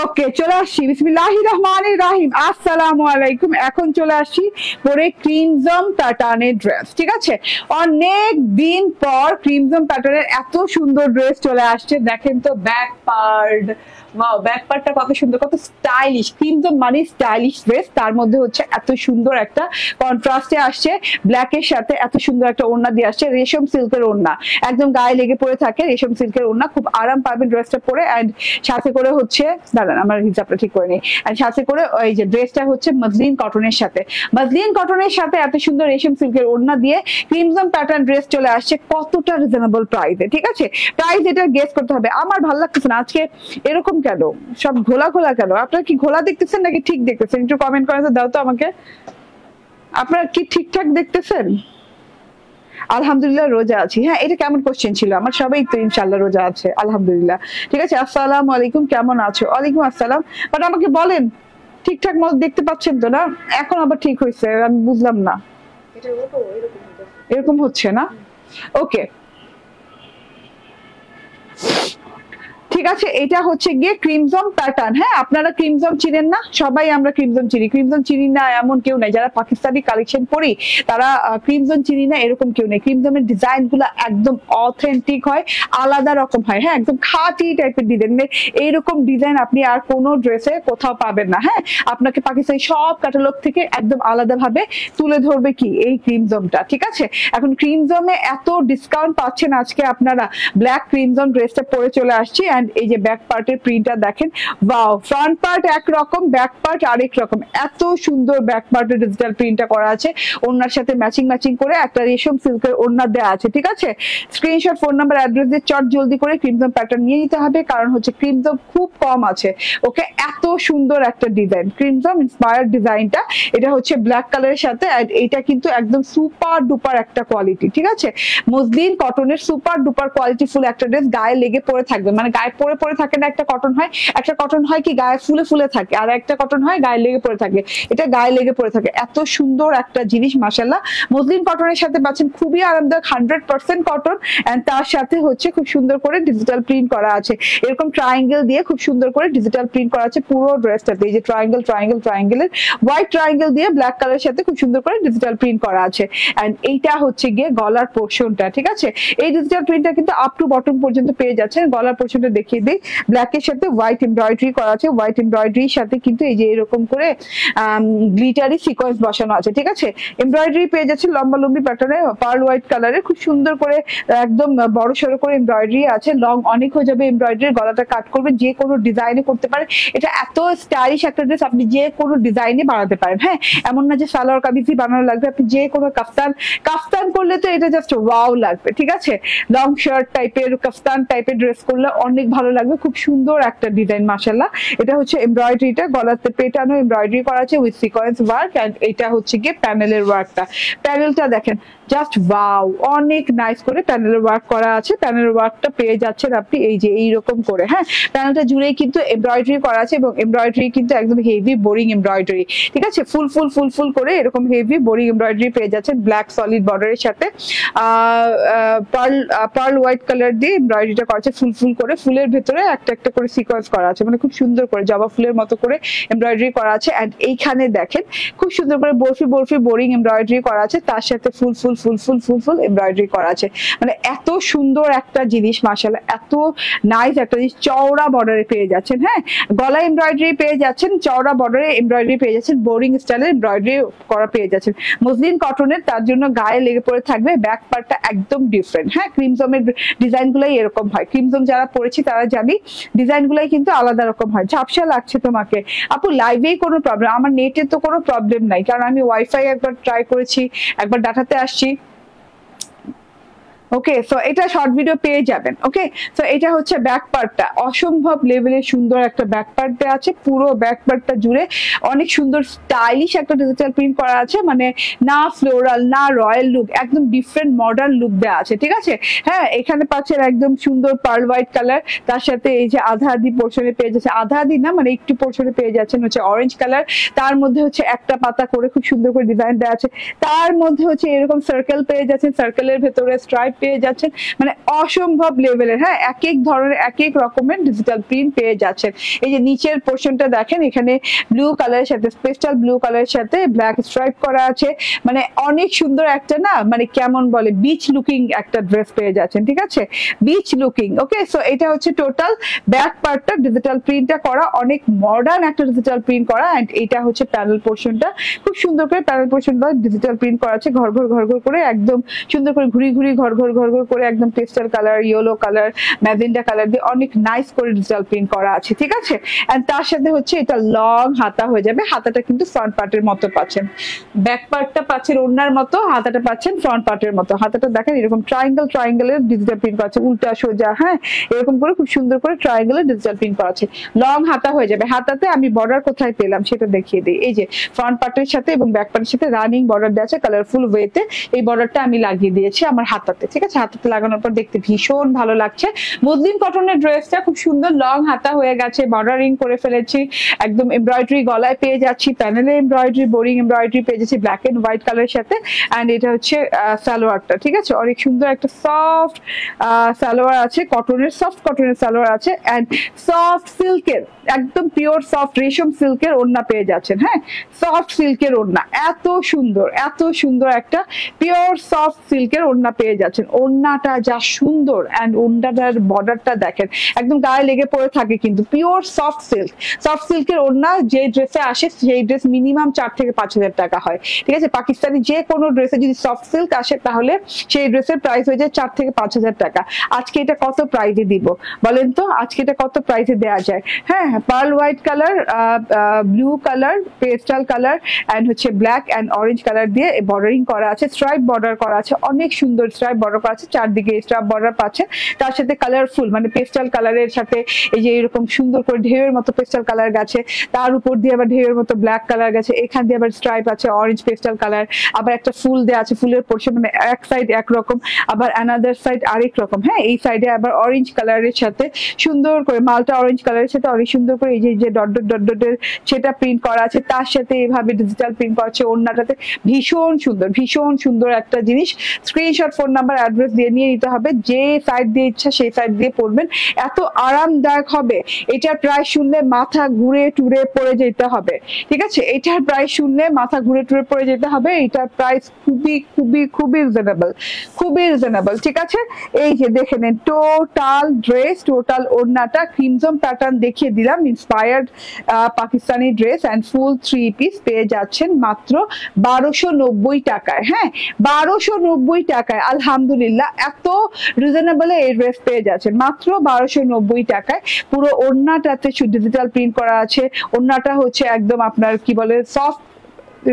ওকে, চলে আসছি, বিসমিল্লাহির রহমানির রহিম, আসসালামু আলাইকুম। এখন চলে আসছি পরে ক্রিমজম প্যাটার্নের ড্রেস, ঠিক আছে। অনেক দিন পর ক্রিমজম প্যাটার্নের এত সুন্দর ড্রেস চলে আসছে। দেখেন তো ব্যাক পার্ট, ওয়াও ব্যাক পার্টটা কত সুন্দর, কত স্টাইলিশ। ক্রিমজম মানে স্টাইলিশ ড্রেস, তার মধ্যে হচ্ছে এত সুন্দর একটা কন্ট্রাস্টে আসছে ব্ল্যাকের সাথে, এত সুন্দর একটা ওড়না দিয়ে আসছে, রেশম সিল্কের ওড়না, একদম গায়ে লেগে পড়ে থাকে রেশম সিল্কের ওড়না, খুব আরাম পাবেন ড্রেসটা পরে। অ্যান্ড সাথে করে হচ্ছে, দাঁড়ান আমার হিসাবটা ঠিক করে নিই, অ্যান্ড সাথে করে ওই যে ড্রেসটা হচ্ছে মসলিন কটনের সাথে, মসলিন কটনের সাথে এত সুন্দর রেশম সিল্কের ওড়না দিয়ে ক্রিমজম প্যাটার্ন ড্রেস চলে আসছে কতটা রিজনেবল প্রাইসে, ঠিক আছে। প্রাইস এটা গেস করতে হবে। আমার ভালো লাগতেছে না আজকে এরকম কেন, সব ঘোলা ঘোলা কেন? আপনারা কি ঘোলা দেখতেছেন নাকি ঠিক দেখতেছেন? একটু কমেন্ট করে দাও তো আমাকে, আপনারা কি ঠিকঠাক দেখতেছেন? আলহামদুলিল্লাহ রোজা আছি। হ্যাঁ, এটা কেমন কোশ্চেন ছিল? আমার সবাই তো ইনশাল্লাহ রোজা আছে, আলহামদুলিল্লাহ, ঠিক আছে। আসসালামু আলাইকুম, কেমন আছো? ওয়ালাইকুম আসসালাম। বাট আমাকে বলেন ঠিকঠাক মতো দেখতে পাচ্ছেন তো না? এখন আবার ঠিক হয়েছে, আমি বুঝলাম না, এরকম হচ্ছে না? ওকে, ঠিক আছে। এটা হচ্ছে গিয়ে ক্রিমজম প্যাটার্ন। হ্যাঁ, আপনারা ক্রিমজম চিনেন না? সবাই আমরা ক্রিমজম চিনি, ক্রিমজম চিনি না এমন কেউ নাই। যারা পাকিস্তানি কালেকশন পরি তারা ক্রিমজম চিনি না এরকম কেউ নেই। ক্রিমজমের ডিজাইন গুলো একদম অথেন্টিক হয়, আলাদা রকম হয়, হ্যাঁ একদম খাঁটি টাইপের ডিজাইন। এইরকম ডিজাইন আপনি আর কোনো ড্রেসে কোথাও পাবেন না। হ্যাঁ, আপনাকে পাকিস্তানি সব ক্যাটালগ থেকে একদম আলাদাভাবে তুলে ধরবে কি এই ক্রিমজমটা, ঠিক আছে। এখন ক্রিমজমে এত ডিসকাউন্ট পাচ্ছেন আজকে আপনারা, ব্ল্যাক ক্রিমজম ড্রেসটা পরে চলে আসছি। অ্যান্ড এন্ড এই যে ব্যাক পার্টের প্রিন্টটা দেখেন, ওয়াও, ফ্রন্ট পার্ট একরকম, ব্যাক পার্ট আরেক রকম, এত সুন্দর ব্যাক পার্টের ডিজিটাল প্রিন্টটা করা আছে। ওড়নার সাথে ম্যাচিং করে একটা রেশম সিল্কের ওড়না দেওয়া আছে, ঠিক আছে। স্ক্রিনশট, ফোন নাম্বার, অ্যাড্রেস দিয়ে চট জলদি করে ক্রিমজম প্যাটার্ন নিয়ে নিতে হবে, কারণ হচ্ছে ক্রিমজম খুব কম আছে। ওকে, এত সুন্দর একটা ডিজাইন, ক্রিমজম ইন্সপায়ার্ড ডিজাইনটা, এটা হচ্ছে ব্ল্যাক কালারের সাথে, এটা কিন্তু একদম সুপার ডুপার একটা কোয়ালিটি, ঠিক আছে। মসলিন কটনের সুপার ডুপার কোয়ালিটি ফুল একটা ড্রেস, গায়ে লেগে পড়ে থাকবে, মানে গায়ে পড়ে থাকে না, একটা কটন হয় কি গায়ে ফুলে থাকে, আর একটা কটন হয় গায়ে লেগে পড়ে থাকে, এটা গায়ে লেগে পড়ে থাকে। এত সুন্দর একটা জিনিস মাশাআল্লাহ। মসলিন কটনের সাথে পাচ্ছেন খুবই আরামদায়ক 100% কটন, এন্ড তার সাথে হচ্ছে খুব সুন্দর করে ডিজিটাল প্রিন্ট করা আছে, এরকম ট্রায়াঙ্গেল দিয়ে খুব সুন্দর করে ডিজিটাল প্রিন্ট করা আছে পুরো ড্রেসটাতে। এই যে ট্রায়াঙ্গেলের হোয়াইট ট্রায়াঙ্গেল দিয়ে ব্ল্যাক কালারের সাথে খুব সুন্দর করে ডিজিটাল প্রিন্ট করা আছে, এন্ড এইটা হচ্ছে গিয়ে গলার পোর্শনটা, ঠিক আছে। এই ডিজিটাল প্রিন্টটা কিন্তু আপ টু বটম পর্যন্ত পেয়ে যাচ্ছেন। গলার পোর্শনটা দেখিয়ে দিই, ব্ল্যাকের সাথে হোয়াইট এমব্রয়ডারি করা আছে, হোয়াইট এমব্রয়ডারির সাথে কিন্তু এই যে এরকম করে গ্লিটারি সিকোয়েন্স বসানো আছে, ঠিক আছে। এমব্রয়ডারি পেয়ে যাচ্ছে লম্বা লম্বি প্যাটার্নে, পার্ল হোয়াইট কালারে খুব সুন্দর করে একদম বড় সড়ো করে এমব্রয়ডারি আছে, লং অনেক হয়ে যাবে এমব্রয়ডারি, গলাটা কাট করবে, যে কোনো ডিজাইনে করতে পারে। এটা এত স্টাইলিশ একটা ড্রেস, আপনি যে কোনো ডিজাইনে বানাতে পারেন। হ্যাঁ, এমন না যে সালোয়ার কামিজই বানানো লাগবে, আপনি যে কোনো কাফতান করলে তো এটা জাস্ট ওয়াও লাগবে, ঠিক আছে। লং শার্ট টাইপের, কাফতান টাইপের ড্রেস করলে অনেক ভালো লাগবে, খুব সুন্দর একটা ডিজাইন মাশাআল্লাহ। এটা হচ্ছে এমব্রয়ডারিটা, গলাতে পেটানো এমব্রয়ডারি করা আছে উইথ সিকোয়েন্স ওয়ার্ক, এন্ড এটা হচ্ছে গিয়ে প্যানেলের ওয়ার্কটা। প্যানেলটা দেখেন, জাস্ট ওয়াও, অনেক নাইস করে প্যানেলের ওয়ার্ক করা আছে। প্যানেলের ওয়ার্কটা পেয়ে যাচ্ছেন আপনি এই যে এইরকম করে। হ্যাঁ, প্যানেলটা জুড়েই কিন্তু এমব্রয়ডারি করা আছে, এবং এমব্রয়ডারি কিন্তু একদম হেভি বোরিং এমব্রয়ডারি, ঠিক আছে। ফুল করে এরকম হেভি বোরিং এমব্রয়ডারি পেয়ে যাচ্ছেন ব্ল্যাক সলিড বর্ডারের সাথে। পার্ল হোয়াইট কালার দিয়ে এমব্রয়ডারিটা করা আছে ফুল করে, ফুলের ভেতরে একটা করে সিকোয়েন্স করা আছে, মানে খুব সুন্দর করে জবা ফুলের মতো করে এমব্রয়ডারি করা আছে। এন্ড এইখানে দেখেন খুব সুন্দর করে বরফি বোরিং এমব্রয়ডারি করা আছে, তার সাথে ফুল এমব্রয়ডারি করা আছে, মানে এত সুন্দর একটা জিনিস মাশাআল্লাহ, এত নাইস একটা জিনিস। চওড়া বর্ডারে পেয়ে যাচ্ছেন, হ্যাঁ, গলা এমব্রয়ডারি পেয়ে যাচ্ছেন, চওড়া বর্ডারে এমব্রয়ডারি পেয়ে যাচ্ছেন, বোরিং স্টাইলের এমব্রয়ডারি করা পেয়ে যাচ্ছেন। মসলিন কটনের, তার জন্য গায়ে লেগে পড়ে থাকবে, ব্যাক পার্টটা একদম ডিফারেন্ট। হ্যাঁ, ক্রিমজমের ডিজাইন গুলাই এরকম হয়, ক্রিমজম যারা পড়েছি তারা জানি ডিজাইন গুলাই কিন্তু আলাদা রকম হয়। ঝাপসা লাগছে তোমাকে আপু, লাইভেই কোনো প্রবলেম, আমার নেটে তো কোনো প্রবলেম নাই, কারণ আমি ওয়াইফাই একবার ট্রাই করেছি, একবার ডাটাতে আসছি। ওকে, সো এটা শর্ট ভিডিও পেয়ে যাবেন। ওকে, সো এটা হচ্ছে ব্যাক পার্টটা, অসম্ভব লেভেলের সুন্দর একটা ব্যাক পার্ট দেওয়া আছে, পুরো ব্যাক পার্টটা জুড়ে অনেক সুন্দর স্টাইলিশ একটা ডিজিটাল প্রিন্ট করা আছে, মানে না ফ্লোরাল না রয়্যাল লুক, একদম ডিফারেন্ট মডার্ন লুক দেওয়া আছে, ঠিক আছে। হ্যাঁ, এখানে পাচ্ছেন একদম সুন্দর পার্ল হোয়াইট কালার, তার সাথে এই যে আধা আধি পোর্শনে পেয়ে যাচ্ছে, আধা আধি না মানে একটু পোর্শনে পেয়ে যাচ্ছেন হচ্ছে অরেঞ্জ কালার, তার মধ্যে হচ্ছে একটা পাতা করে খুব সুন্দর করে ডিজাইন দেওয়া আছে, তার মধ্যে হচ্ছে এরকম সার্কেল পেয়ে যাচ্ছেন, সার্কেলের ভেতরে স্ট্রাইপ পেয়ে যাচ্ছেন, মানে অসম্ভব লেভেলের। হ্যাঁ, এক এক ধরনের এক এক রকমের ডিজিটাল প্রিন্ট পেয়ে যাচ্ছেন। এই যে নিচের পোর্শনটা দেখেন, এখানে ব্লু কালারের সাথে পেস্টাল ব্লু কালারের সাথে ব্ল্যাক স্ট্রাইপ করা আছে, মানে অনেক সুন্দর একটা না, মানে কেমন বলে বিচ লুকিং একটা ড্রেস পেয়ে যাচ্ছেন, ঠিক আছে, বিচ লুকিং। ওকে, সো এটা হচ্ছে টোটাল ব্যাক পার্টটা ডিজিটাল প্রিন্টটা করা, অনেক মডার্ন একটা ডিজিটাল প্রিন্ট করা, এন্ড এটা হচ্ছে প্যানেল পোর্শনটা, খুব সুন্দর করে প্যানেল পোর্শনটা ডিজিটাল প্রিন্ট করা আছে, ঘর ঘর করে একদম সুন্দর করে ঘুরি ঘর করে একদম pastel colour, yellow colour, magenta colour দিয়ে অনেক নাইস করে ডিজিটাল প্রিন্ট করা আছে, ঠিক আছে। এন্ড তার সাথে হচ্ছে এটা লং হাতা হয়ে যাবে, হাতাটা কিন্তু ফ্রন্ট পার্টের মতো পাচ্ছেন, ব্যাক পার্টটা পাচ্ছেন ওড়নার মতো, হাতাটা পাচ্ছেন ফ্রন্ট পার্টের মতো। হাতাটা দেখেন এরকম ট্রায়াঙ্গেলের ডিজিটাল প্রিন্ট করা আছে, উল্টা সোজা, হ্যাঁ, এরকম করে খুব সুন্দর করে ট্রায়াঙ্গেলের ডিজিটাল প্রিন্ট করা আছে, লং হাতা হয়ে যাবে। হাতাতে আমি বর্ডার কোথায় পেলাম সেটা দেখিয়ে দিই, এই যে ফ্রন্ট পার্টের সাথে এবং ব্যাক পার্টের সাথে রানিং বর্ডার দেওয়া আছে কালারফুল ওয়েতে, এই বর্ডারটা আমি লাগিয়ে দিয়েছি আমার হাতাতে, ঠিক আছে। হাতাতে লাগানোর পর দেখতে ভীষণ ভালো লাগছে। মসলিন কটনের ড্রেসটা খুব সুন্দর লং হাতা হয়ে গেছে, বর্ডারিং করে ফেলেছি, একদম এমব্রয়ডারি গলায় পেয়ে যাচ্ছি, প্যানেলে এমব্রয়ডারি বোরিং এমব্রয়ডারি পেয়ে যাচ্ছি ব্ল্যাক এন্ড হোয়াইট কালারের সাথে, এন্ড এটা হচ্ছে সালোয়ারটা, ঠিক আছে, অনেক সুন্দর একটা সফট সালোয়ার আছে, সফট কটনের সালোয়ার আছে, এন্ড সফট সিল্কের একদম পিওর সফট রেশম সিল্কের ওড়না পেয়ে যাচ্ছেন। হ্যাঁ, সফট সিল্কের ওড়না, এত সুন্দর একটা পিওর সফট সিল্কের ওড়না পেয়ে যাচ্ছেন, ওড়নাটা যা সুন্দর, অ্যান্ড ওড়নাটার বর্ডারটা দেখেন একদম গায়ে লেগে পড়ে থাকে, কিন্তু পিওর সফট সিল্ক। সফট সিল্কের ওড়না যে ড্রেসে আসে সেই ড্রেস মিনিমাম 4 থেকে 5,000 টাকা হয়, ঠিক আছে। পাকিস্তানি যে কোনো ড্রেসে যদি সফট সিল্ক আসে তাহলে সেই ড্রেসের প্রাইস হয়ে যায় 4 থেকে 5,000 টাকা। আজকে এটা কত প্রাইসে দিব বলেন তো? আজকে এটা কত প্রাইসে দেওয়া যায়? হ্যাঁ, pearl white colour, blue colour, pastel colour and হচ্ছে ব্ল্যাক অ্যান্ড অরেঞ্জ কালার দিয়ে বর্ডারিং করা আছে, স্ট্রাইপ বর্ডার করা আছে, অনেক সুন্দর স্ট্রাইপ বর্ডার করা আছে, চারদিকে স্ট্রাইপ বর্ডার পাচ্ছে। তার সাথে কালারফুল মানে পেস্টাল কালারের সাথে এই যে এরকম সুন্দর করে ঢেউয়ের মতো পেস্টাল কালার গেছে, তার উপর দিয়ে আবার ঢেউয়ের মতো ব্ল্যাক কালার গেছে, এখান দিয়ে আবার স্ট্রাইপ আছে, অরেঞ্জ পেস্টাল কালার, আবার একটা ফুল দেওয়া আছে, ফুলের পোর্শন মানে এক সাইড একরকম, আবার অ্যানাদার সাইড আরেক রকম। হ্যাঁ, এই সাইডে আবার অরেঞ্জ কালারের সাথে সুন্দর করে মালটা অরেঞ্জ কালারের সাথে অনেক সুন্দর করে এই যে ডট ডট ডট ডটের সেটা প্রিন্ট করা আছে, তার সাথে এইভাবে ডিজিটাল প্রিন্ট করা আছে ওড়নাটাতে। ভীষণ সুন্দর, ভীষণ সুন্দর একটা জিনিস। স্ক্রিনশট, ফোন নাম্বার, অ্যাড্রেস দিয়ে নিয়ে নিতে হবে, যে সাইড দিয়ে ইচ্ছা সেই সাইড দিয়ে পরবেন, এত আরামদায়ক হবে। এটার প্রাইস শুনলে মাথা ঘুরে টুরে পড়ে যেতে হবে, ঠিক আছে। এটার প্রাইস শুনলে মাথা ঘুরে টুরে পড়ে যেতে হবে। এটার প্রাইস খুবই খুবই খুবই রিজনেবল, খুবই রিজনেবল, ঠিক আছে। এই যে দেখে নেন টোটাল ড্রেস, টোটাল ওড়নাটা ক্রিমজম প্যাটার্ন দেখিয়ে দিলাম, inspired Pakistani dress and full 3 piece পেয়ে যাচ্ছেন মাত্র 1290 টাকায়। হ্যাঁ, 1290 টাকায়, আলহামদুলিল্লাহ, এত রিজনেবল এই ড্রেস পেয়ে যাচ্ছেন মাত্র 1290 টাকায়। পুরো ওড়নাটাতে ডিজিটাল প্রিন্ট করা আছে, ওড়নাটা হচ্ছে একদম আপনার কি বলে সফট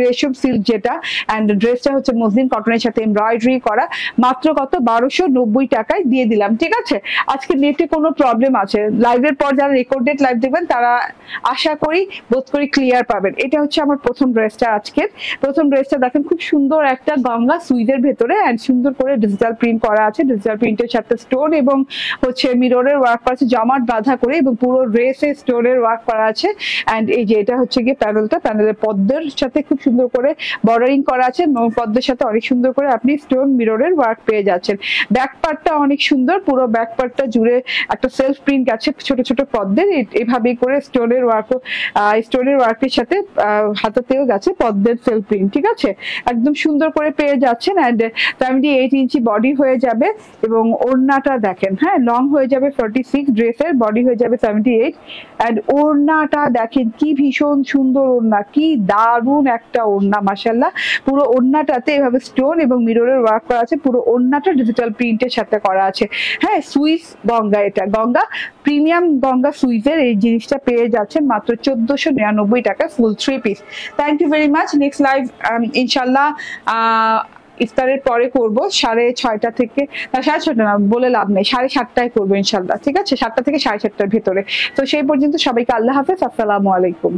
রেশম সিল্ক যেটা, এন্ড ড্রেসটা হচ্ছে মসলিন কটনের সাথে এমব্রয়ডারি করা। মাত্র কত? 1290 টাকায় দিয়ে দিলাম, ঠিক আছে। আজকে নেটে কোনো প্রবলেম আছে, লাইভের পর যারা রেকর্ডেড লাইভ দেখবেন তারা আশা করি বোধ করি ক্লিয়ার পাবেন। এটা হচ্ছে আমার প্রথম ড্রেসটা, আজকের প্রথম ড্রেসটা দেখেন, খুব সুন্দর একটা গঙ্গা সুইজের ভেতরে এন্ড সুন্দর করে ডিজিটাল প্রিন্ট করা আছে, ডিজিটাল প্রিন্টের সাথে স্টোন এবং হচ্ছে মিররের ওয়ার্ক করা আছে, জমাট বাঁধা করে, এবং পুরো ড্রেসে স্টোনের ওয়ার্ক করা আছে। এন্ড এই যে এটা হচ্ছে গিয়ে প্যানেলটা, প্যানেলের পদ্মের সাথে খুব সুন্দর করে বর্ডারিং করা আছে, পদ্মের সাথে অনেক সুন্দর করে আপনি স্টোন মিররের ওয়ার্ক পেয়ে যাচ্ছেন। ব্যাক পার্টটা অনেক সুন্দর, পুরো ব্যাক পার্টটা জুড়ে একটা সেলফ প্রিন্ট আছে ছোট ছোট পদ্মের, এইভাবেই করে স্টোনের ওয়ার্ক, স্টোনের ওয়ার্কের সাথে হাতাতেও গেছে পদ্মের সেলফ প্রিন্ট, ঠিক আছে। একদম সুন্দর করে পেয়ে যাচ্ছেন। অ্যান্ড 78 ইঞ্চি বডি হয়ে যাবে, এবং ওড়নাটা দেখেন, হ্যাঁ, লং হয়ে যাবে 46, ড্রেসের বডি হয়ে যাবে 78। অ্যান্ড ওড়নাটা দেখেন কি ভীষণ সুন্দর ওড়না, কি দারুণ একটা ওড়না, মাশাআল্লাহ। পুরো ওড়নাটাতে এভাবে স্টোন এবং মিররের ওয়ার্ক করা আছে, পুরো ওড়নাটা ডিজিটাল প্রিন্টের সাথে করা আছে। হ্যাঁ, সুইস গঙ্গা, এটা গঙ্গা প্রিমিয়াম গঙ্গা সুইজের এই জিনিসটা পেয়ে যাচ্ছেন মাত্র 1499 টাকা, full 3 piece. Thank you very much. Next live ইনশাল্লাহ ইফতারের পরে করবো 6:30 থেকে, 6:30 না বলে লাভ নেই, 7:30টায় করবো ইনশাল্লাহ, ঠিক আছে, 7টা থেকে 7:30টার ভেতরে। তো সেই পর্যন্ত সবাইকে আল্লাহ হাফেজ, আসসালামু আলাইকুম।